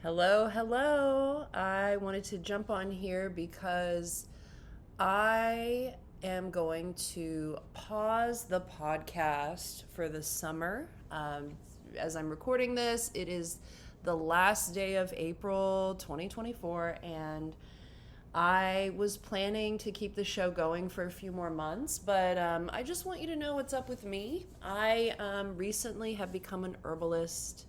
Hello, hello. I wanted to jump on here because I am going to pause the podcast for the summer. As I'm recording this, it is the last day of April 2024, and I was planning to keep the show going for a few more months, but I just want you to know what's up with me. I recently have become an herbalist,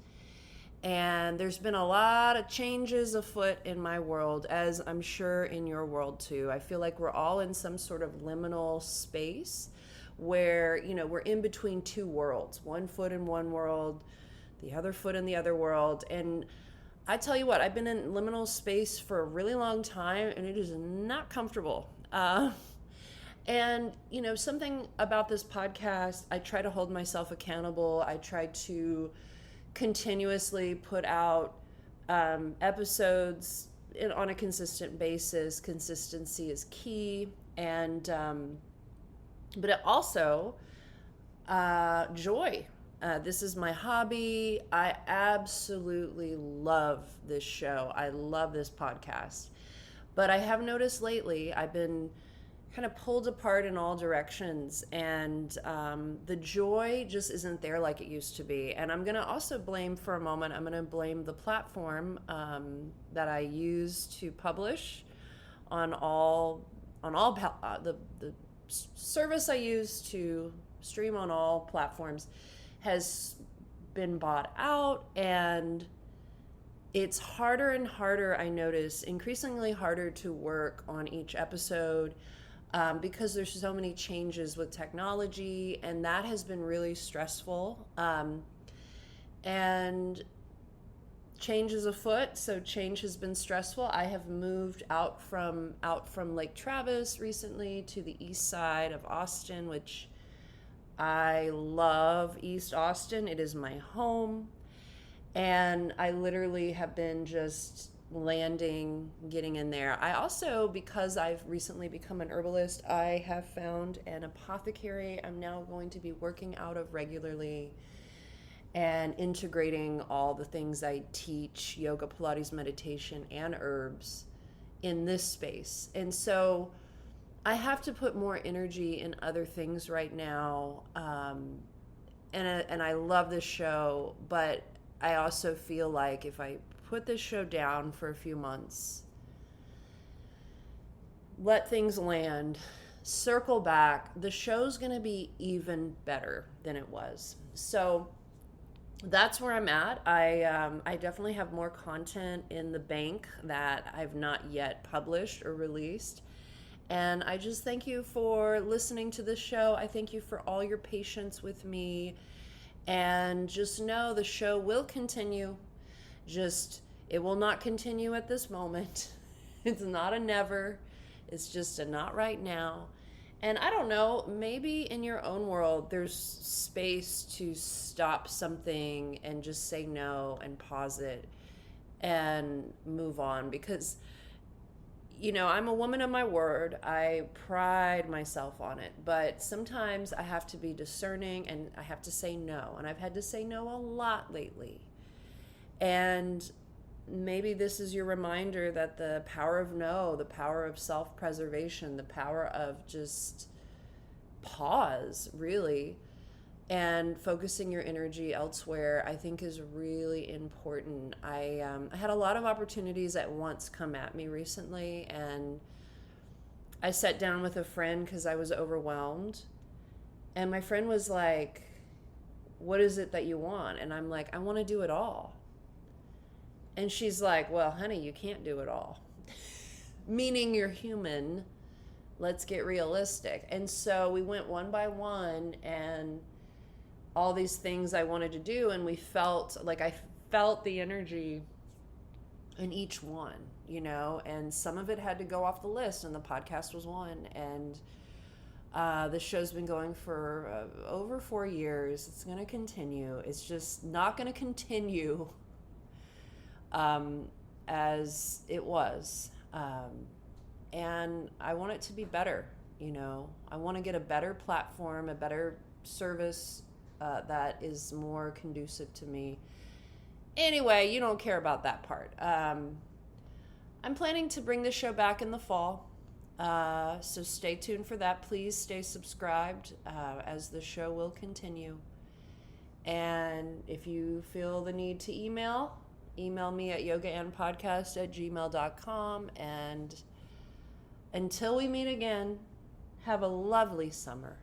and there's been a lot of changes afoot in my world, as I'm sure in your world too. I feel like we're all in some sort of liminal space where, we're in between two worlds, one foot in one world, the other foot in the other world. And I tell you what, I've been in liminal space for a really long time, and it is not comfortable. And, something about this podcast, I try to hold myself accountable. I try to continuously put out episodes on a consistent basis. Consistency is key. And, but it also, joy. This is my hobby. I absolutely love this show. I love this podcast. But I have noticed lately I've been kind of pulled apart in all directions, and the joy just isn't there like it used to be. And I'm going to also blame, for a moment, I'm going to blame the platform that I use to publish the service I use to stream on all platforms has been bought out, and it's harder and harder, I notice, increasingly harder to work on each episode, because there's so many changes with technology, and that has been really stressful. And change is afoot, so change has been stressful. I have moved out from Lake Travis recently to the east side of Austin, which I love. East Austin. It is my home. And I literally have been just landing, getting in there. I also, because I've recently become an herbalist, I have found an apothecary I'm now going to be working out of regularly and integrating all the things I teach, yoga, Pilates, meditation, and herbs, in this space. And so I have to put more energy in other things right now. And I love this show, but I also feel like if I put this show down for a few months, let things land, circle back, the show's going to be even better than it was. So that's where I'm at. I definitely have more content in the bank that I've not yet published or released. And I just thank you for listening to this show. I thank you for all your patience with me. And just know the show will continue. Just, it will not continue at this moment. It's not a never. It's just a not right now. And I don't know, maybe in your own world, there's space to stop something and just say no and pause it and move on. Because, I'm a woman of my word. I pride myself on it. But sometimes I have to be discerning, and I have to say no. And I've had to say no a lot lately. And maybe this is your reminder that the power of no, the power of self-preservation, the power of just pause, really, and focusing your energy elsewhere, I think is really important. I had a lot of opportunities at once come at me recently, and I sat down with a friend because I was overwhelmed. And my friend was like, "What is it that you want?" And I'm like, "I want to do it all." And she's like, "Well, honey, you can't do it all." Meaning you're human. Let's get realistic. And so we went one by one, and all these things I wanted to do, and I felt the energy in each one, and some of it had to go off the list, and the podcast was one. And the show's been going for over 4 years. It's going to continue. It's just not going to continue as it was. And I want it to be better. I want to get a better platform, a better service that is more conducive to me. Anyway, you don't care about that part. I'm planning to bring this show back in the fall. So stay tuned for that. Please stay subscribed as the show will continue. And if you feel the need to email me at yogaandpodcast@gmail.com. And until we meet again, have a lovely summer.